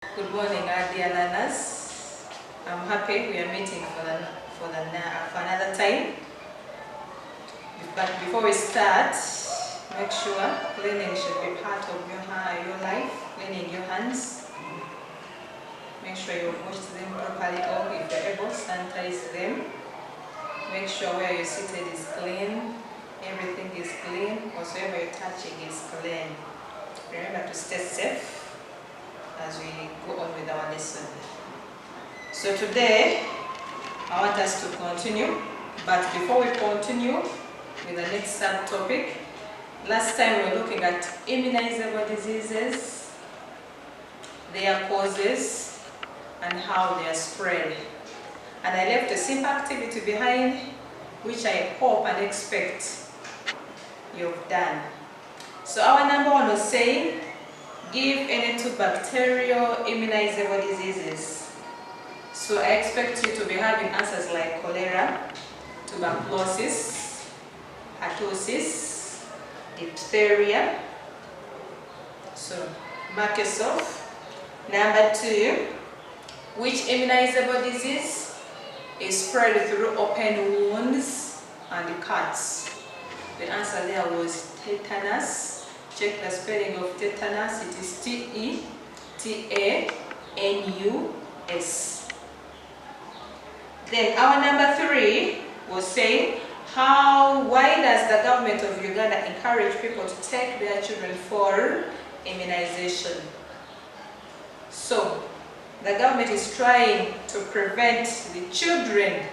Good morning, our dear learners. I'm happy we are meeting for another time. But before we start, make sure cleaning should be part of your life. Cleaning your hands. Make sure you wash them properly, or if you're able, sanitize them. Make sure where you're seated is clean. Everything is clean. Whatsoever you're touching is clean. Remember to stay safe as we go on with our lesson. So today, I want us to continue, but before we continue with the next subtopic, last time we were looking at immunizable diseases, their causes, and how they are spread. And I left a simple activity behind, which I hope and expect you've done. So our number one was saying, give any two bacterial immunizable diseases. So I expect you to be having answers like cholera, tuberculosis, pertussis, diphtheria. So mark yourself. Number two, which immunizable disease is spread through open wounds and cuts? The answer there was tetanus. Check the spelling of tetanus. It is T-E-T-A-N-U-S. Then our number three was saying, why does the government of Uganda encourage people to take their children for immunization? So, the government is trying to prevent the children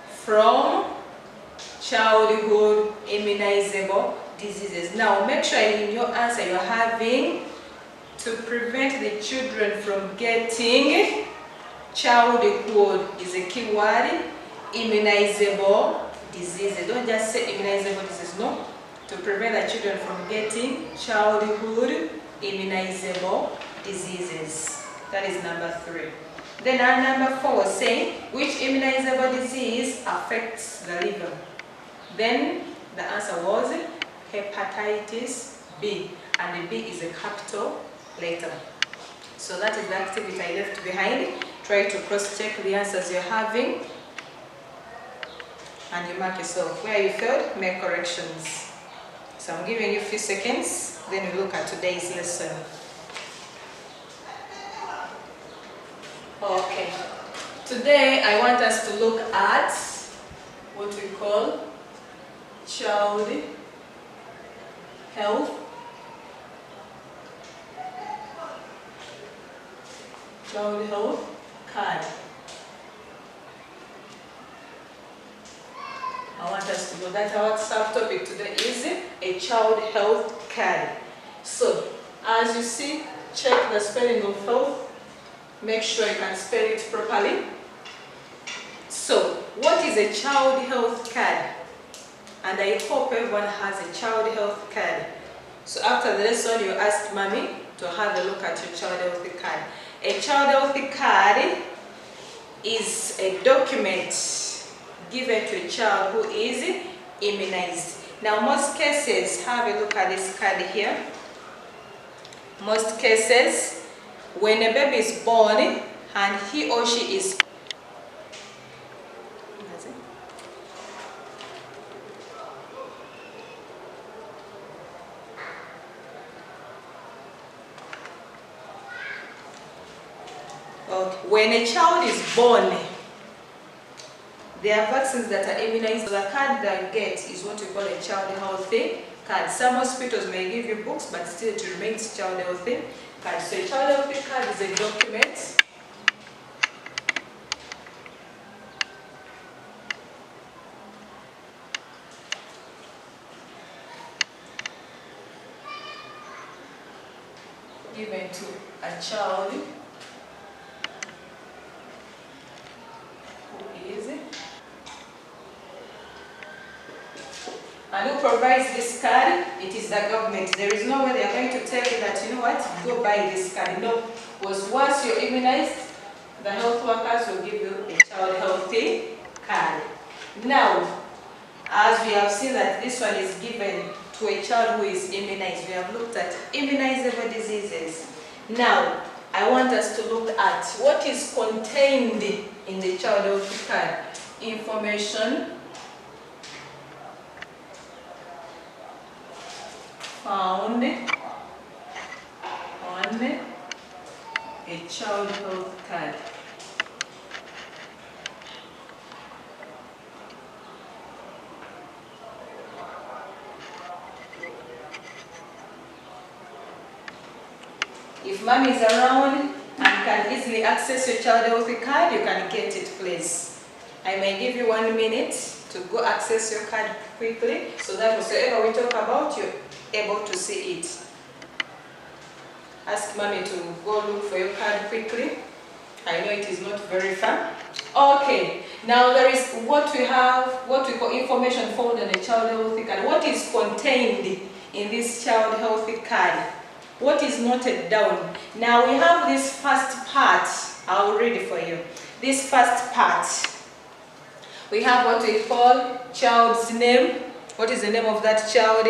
from childhood immunizable diseases. Now, make sure in your answer you're having to prevent the children from getting childhood is a key word, immunizable diseases. Don't just say immunizable diseases, no. To prevent the children from getting childhood immunizable diseases. That is number three. Then our number four was saying, which immunizable disease affects the liver? Then the answer was hepatitis B, and the B is a capital letter. So that is the activity I left behind. Try to cross-check the answers you're having, and you mark yourself. Where you failed, make corrections. So I'm giving you a few seconds, then we look at today's lesson. Okay. Today I want us to look at what we call child health card. I want us to know that our subtopic today is a child health card. So, as you see, check the spelling of health. Make sure you can spell it properly. So, what is a child health card? And I hope everyone has a child health card. So after the lesson, you ask mommy to have a look at your child health card. A child health card is a document given to a child who is immunized. Now, most cases, have a look at this card here. Most cases, when a baby is born and he or she is when a child is born, there are vaccines that are immunized. So the card they get is what we call a child healthy card. Some hospitals may give you books, but still it remains child healthy card. So a child healthy card is a document given to a child and who provides this card. It is the government. There is no way they are going to tell you that, you know what, go buy this card. No, because once you're immunized, the health workers will give you a child healthy card. Now, as we have seen that this one is given to a child who is immunized, we have looked at immunizable diseases. Now, I want us to look at what is contained in the child health card. Information found on a child health card. If mommy is around and can easily access your child health card, you can get it, please. I may give you 1 minute to go access your card quickly, so that whatsoever we talk about, you're able to see it. Ask mommy to go look for your card quickly. I know it is not very far. Okay, now there is what we have, what we call information found on a child health card. What is contained in this child health card? What is noted down? Now we have this first part. I'll read it for you. This first part. We have what we call child's name. What is the name of that child?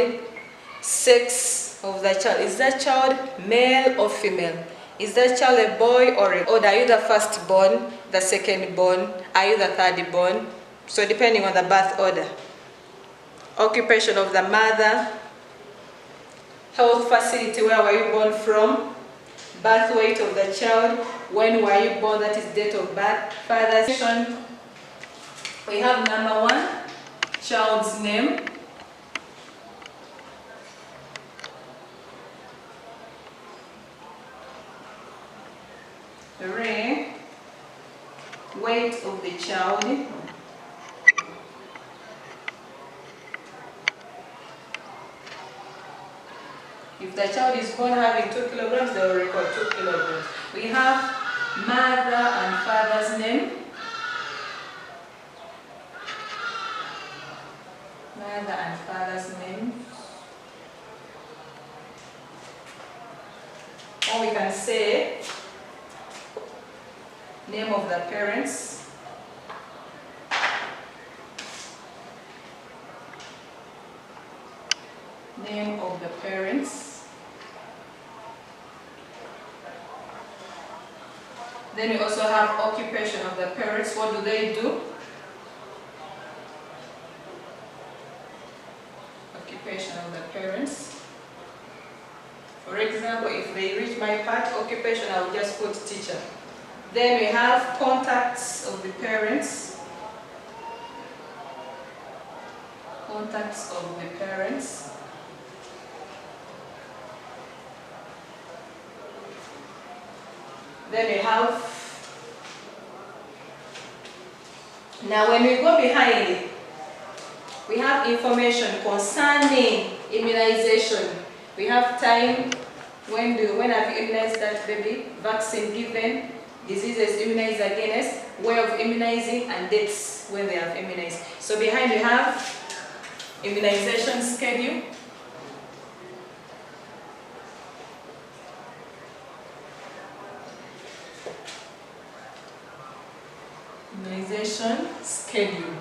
Sex of the child. Is that child male or female? Is that child a boy or a girl? Are you the first born, the second born? Are you the third born? So depending on the birth order. Occupation of the mother. Health facility, where were you born from? Birth weight of the child. When were you born? That is date of birth. Father's name. We have number 1, child's name. Weight of the child. If the child is born having 2 kilograms, they will record 2 kilograms. We have mother and father's name. Mother and father's name. Or we can say name of the parents. Name of the parents. Then we also have occupation of the parents. What do they do? Occupation of the parents. For example, if they reach my part, occupation, I will just put teacher. Then we have contacts of the parents. Contacts of the parents. Then we have, now when we go behind it, we have information concerning immunization. We have time, when have you immunized that baby, vaccine given, diseases immunized against, way of immunizing, and dates when they have immunized. So behind we have immunization schedule. Immunization schedule.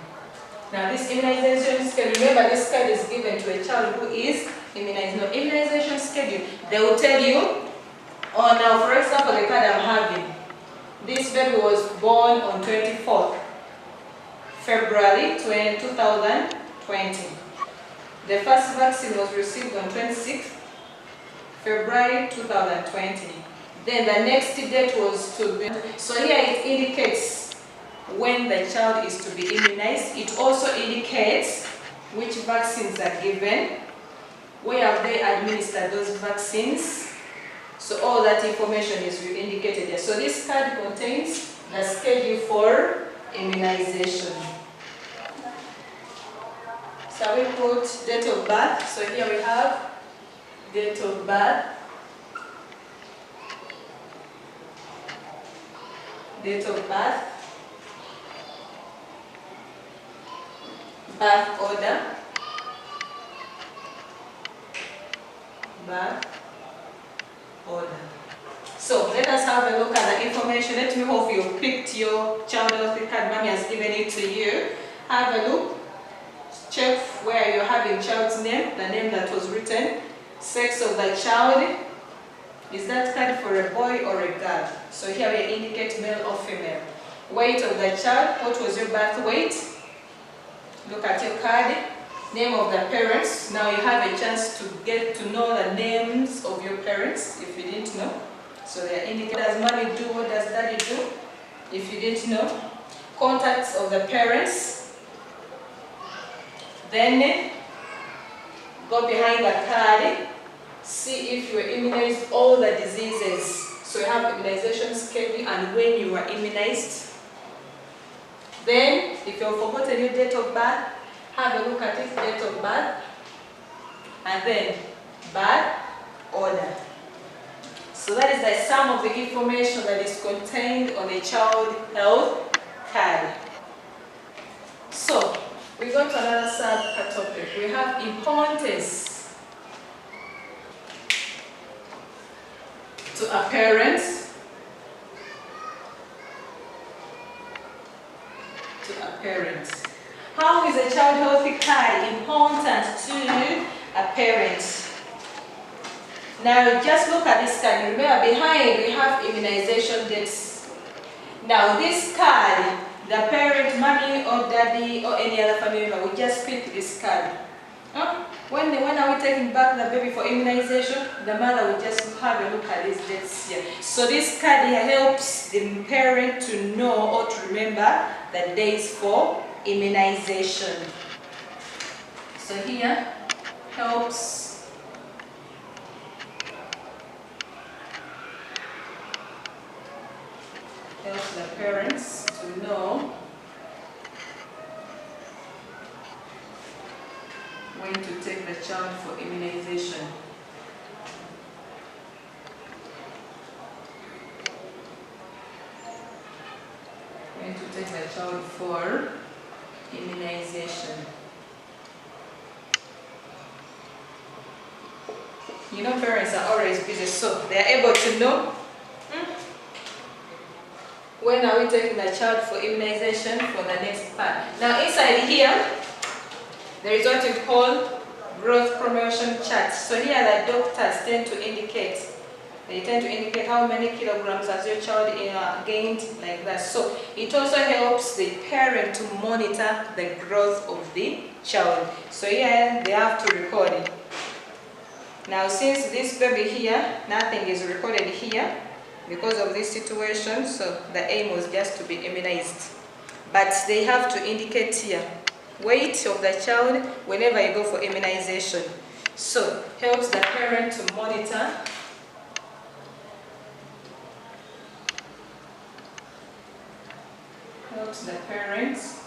Now this immunization schedule, remember this card is given to a child who is immunized. Now immunization schedule, they will tell you, oh now for example the card I'm having, this baby was born on 24th February 2020. The first vaccine was received on 26th February 2020. Then the next date was to be, so here it indicates when the child is to be immunized. It also indicates which vaccines are given, where have they administered those vaccines. So all that information is indicated there. So this card contains the schedule for immunization. So we put date of birth. So here we have date of birth, date of birth, birth order, birth order. So let us have a look at the information. Let me hope you picked your child health card. Mommy has given it to you. Have a look. Check where you're having child's name, the name that was written, sex of the child, Is that card for a boy or a girl? So here we indicate male or female. Weight of the child, what was your birth weight? Look at your card. Name of the parents. Now you have a chance to get to know the names of your parents if you didn't know. So they are indicated. What does mommy do? What does daddy do? If you didn't know. Contacts of the parents. Then go behind the card. See if you were immunized all the diseases. So you have immunization schedule and when you were immunized. Then, if you've forgotten your date of birth, have a look at it, date of birth, and then birth order. So that is the sum of the information that is contained on a child health card. So, we go to another subtopic. We have importance to appearance. How is a child healthy card important to a parent? Now just look at this card. Remember behind we have immunization dates. Now this card, the parent, mommy or daddy or any other family member will just pick this card. When are we taking back the baby for immunization? The mother will just have a look at these dates here. So this card here helps the parent to know or to remember the days for immunization. So here helps the parents to know when to take the child for immunization. When to take the child for immunization. You know, parents are always busy, so they are able to know when are we taking the child for immunization for the next part. Now inside here, there is what we call growth promotion chart. So here the doctors tend to indicate, how many kilograms has your child gained, like that. So it also helps the parent to monitor the growth of the child. So here they have to record it. Now since this baby here, nothing is recorded here because of this situation, so the aim was just to be immunized. But they have to indicate here weight of the child whenever you go for immunization. So helps the parent to monitor the parents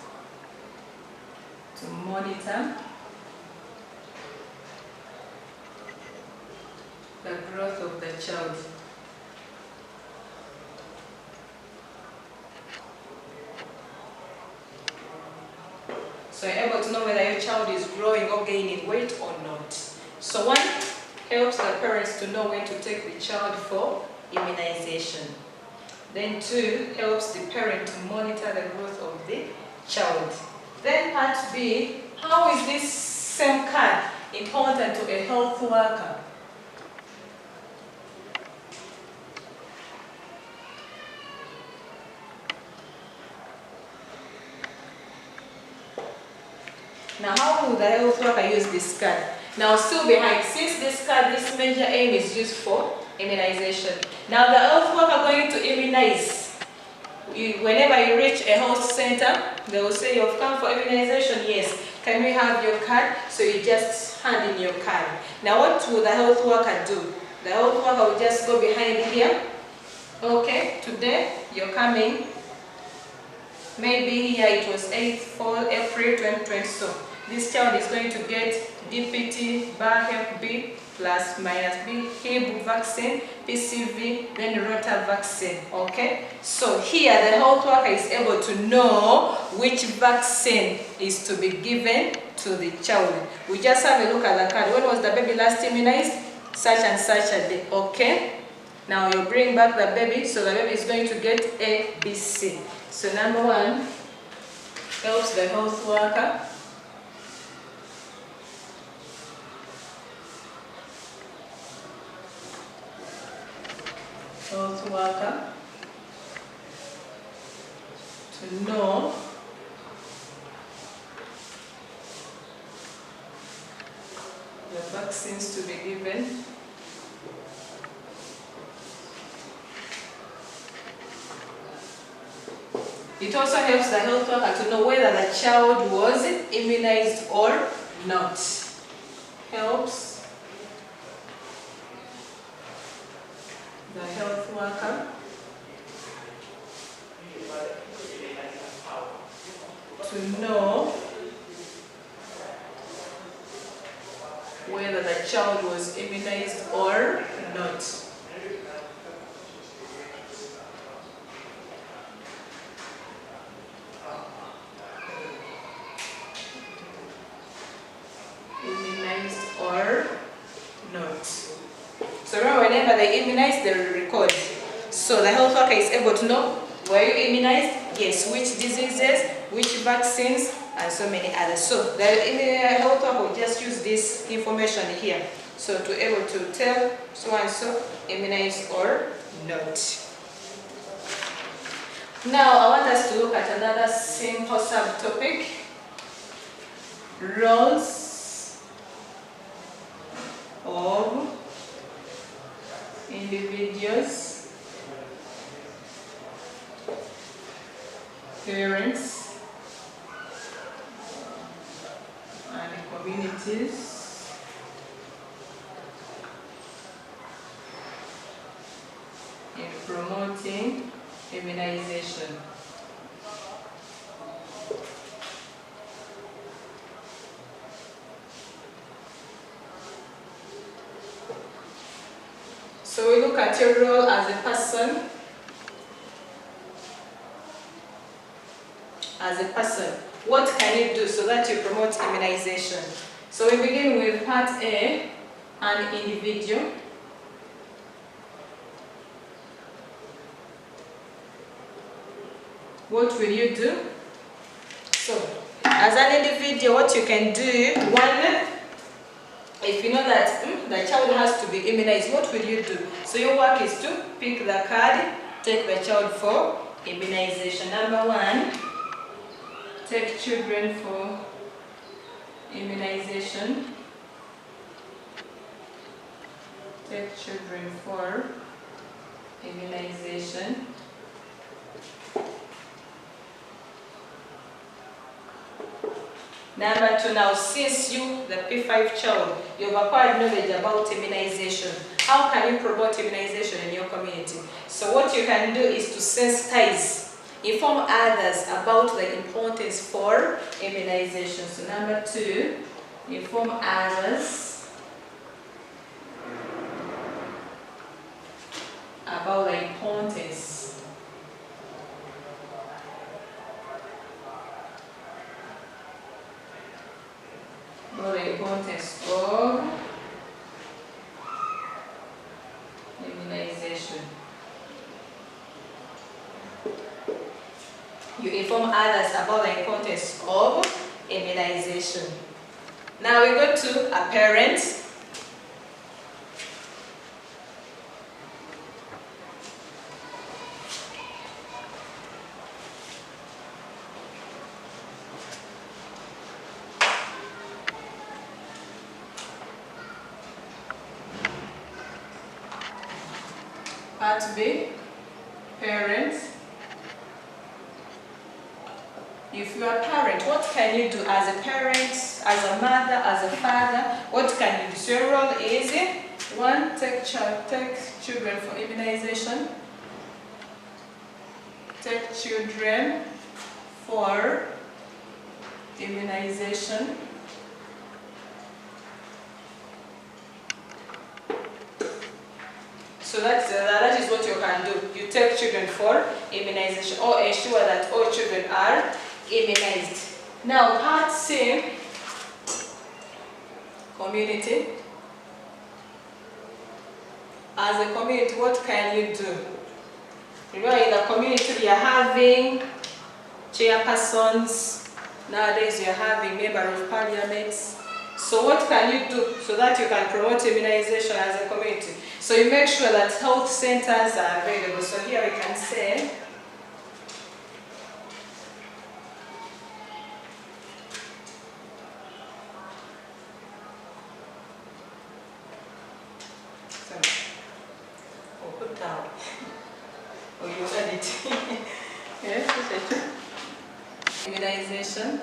to monitor the growth of the child. So you're able to know whether your child is growing or gaining weight or not. So one, helps the parents to know when to take the child for immunization. Then two, helps the parent to monitor the growth of the child. Then part B, how is this same card important to a health worker? Now how will the health worker use this card? Now still behind, since this card, this major aim is used for immunization. Now the health worker going to immunize. Whenever you reach a health center, they will say you've come for immunization. Yes. Can we have your card? So you just hand in your card. Now what will the health worker do? The health worker will just go behind here. Okay, today you're coming. Maybe here it was 8th April 2020. So this child is going to get DPT, Hep B, plus minus B, Hib vaccine, PCV, then Rota vaccine. Okay? So here the health worker is able to know which vaccine is to be given to the child. We just have a look at the card. When was the baby last immunized? Such and such a day. Okay? Now you bring back the baby, so the baby is going to get A, B, C. So number one, helps the health worker health worker to know the vaccines to be given It also helps the health worker to know whether the child was immunized or not. Helps the health worker to know whether the child was immunized or not. Immunized or not. So remember, whenever they immunize, they will record. So the health worker is able to know, were you immunized? Yes. Which diseases? Which vaccines? And so many others. So the health worker will just use this information here. So to able to tell so and so immunized or not. Now I want us to look at another simple subtopic. Roles of individuals, parents, and communities in promoting immunization. So we look at your role as a person. As a person, what can you do so that you promote immunization? So we begin with part A, an individual. What will you do? So, as an individual, what you can do, one, if you know that the child has to be immunized, what will you do? So your work is to pick the card, take the child for immunization. Number one, take children for immunization. Take children for immunization. Number two, now since you, the P5 child, you've acquired knowledge about immunization, how can you promote immunization in your community? So what you can do is to sensitize, inform others about the importance for immunization. So number two, inform others about the importance of immunization. You inform others about the importance of immunization. Now we go to a parent. Part B, parents. If you are a parent, what can you do as a parent, as a mother, as a father? What can you do? So your role is one, take children for immunization. Take children for immunization. So that is what you can do. You take children for immunization or ensure that all children are immunized. Now part C, community. As a community, what can you do? Remember, in the community you are having chairpersons. Nowadays you are having member of parliaments. So what can you do so that you can promote immunization as a community? So you make sure that health centers are available. So here we can say put down. Oh, you said it. Yes, immunization.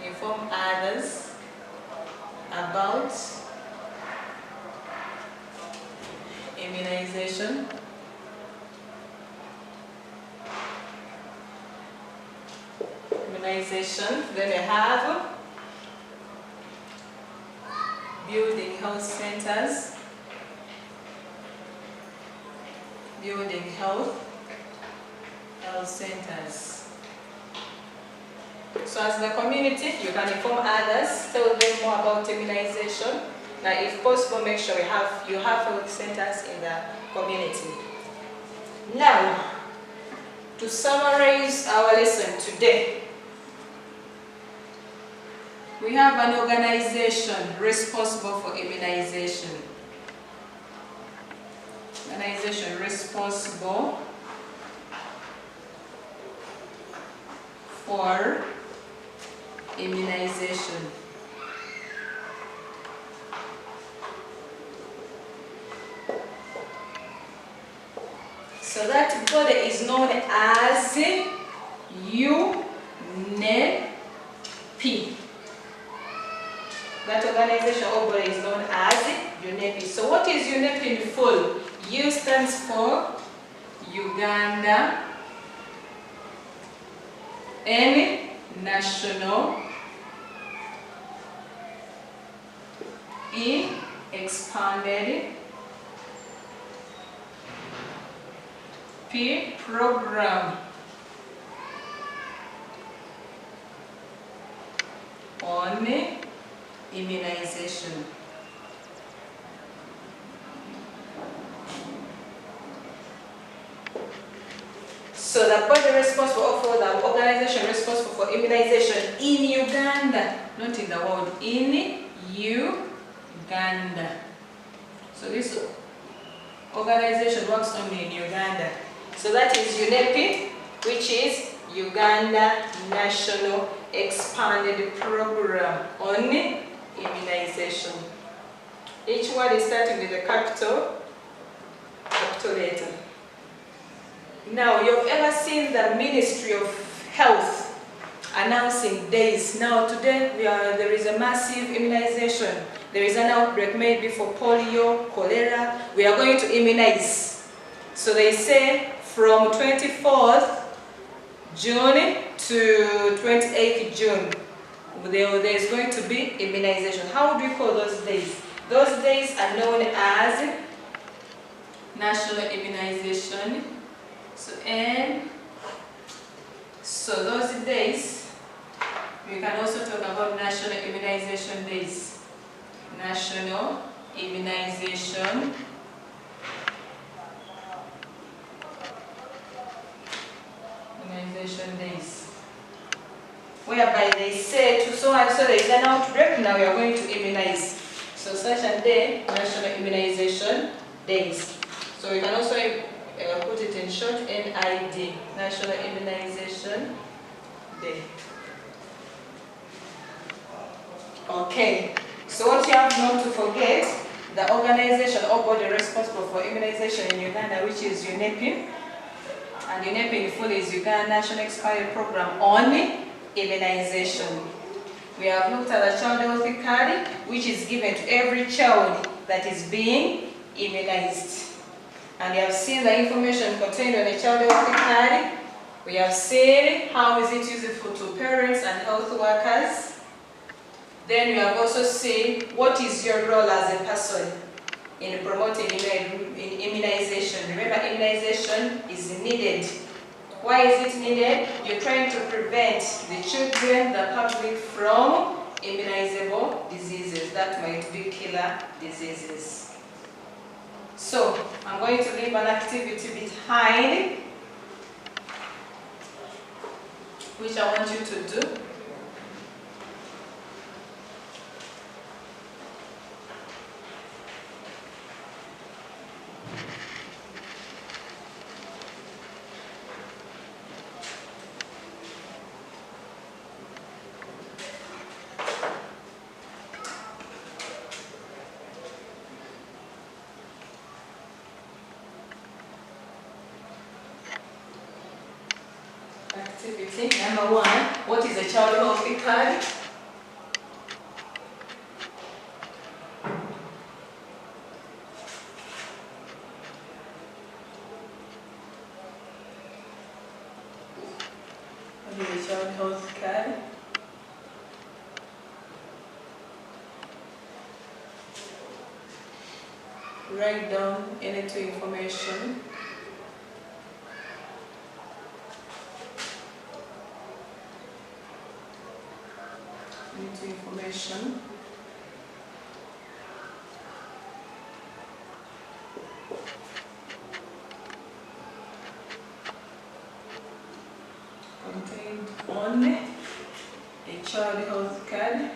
Inform others about immunization. Immunization. Then we have building health centers. Building health centers. So as the community, you can inform others, tell them more about immunization. Now, if possible, make sure you have health centers in the community. Now, to summarize our lesson today, we have an organization responsible for immunization. Organization responsible for immunization. So that body is known as UNEP. That organization or body is known as UNEP. So what is UNEP in full? U stands for Uganda, N national, E expanded, P program on immunization. So the body responsible for the organization responsible for immunization in Uganda, not in the world, in Uganda. So this organization works only in Uganda. So that is UNEP, which is Uganda National Expanded Program on Immunization. Each word is starting with a capital letter. Now, you've ever seen the Ministry of Health announcing days. Now, today there is a massive immunization. There is an outbreak maybe for polio, cholera. We are going to immunize. So they say from 24th June to 28th June, there is going to be immunization. How do we call those days? Those days are known as National Immunization. So those days, we can also talk about National Immunization Days. National Immunization Days. Whereby they say to so and so there is an outbreak, now we are going to immunize. So such a day, National Immunization Days. So you can also put it in short, NID, National Immunization Day. Okay, so what you have not to forget, the organization or body responsible for immunization in Uganda, which is UNEP, and UNEP in full is Uganda National Expanded Program on Immunization. We have looked at the child health card, which is given to every child that is being immunized. And we have seen the information contained on the child health card. We have seen how is it useful to parents and health workers. Then we have also seen what is your role as a person in promoting immunization. Remember, immunization is needed. Why is it needed? You're trying to prevent the children, the public from immunizable diseases that might be killer diseases. So, I'm going to leave an activity behind, which I want you to do. activity. Number 1, what is a child healthy card? What is a child health card? Write down any 2 information. Any 2 information. Contained on a child health card.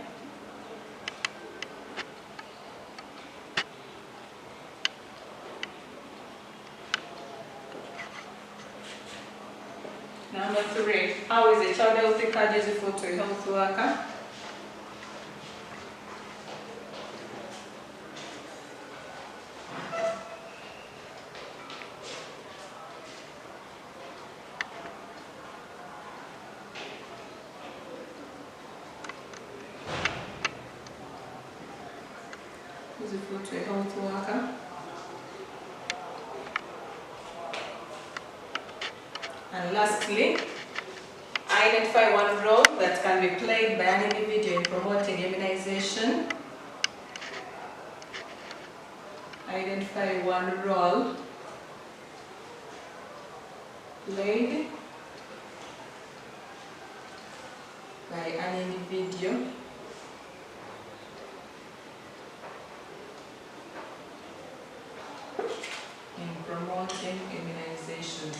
Number 3, how is a child health card useful to a health worker? Useful to a health worker. And lastly, identify one role that can be played by an individual in promoting immunization. Identify one role played by an individual in promoting immunization.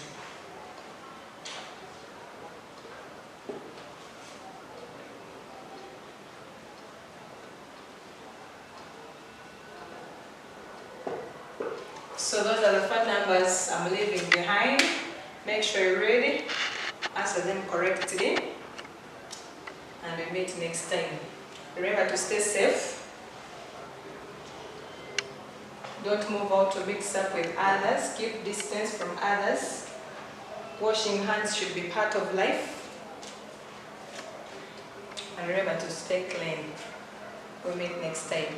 So those are the 5 numbers I'm leaving behind. Make sure you're ready, answer them correctly, and we meet next time. Remember to stay safe. Don't move out to mix up with others. Keep distance from others. Washing hands should be part of life. And remember to stay clean. We'll meet next time.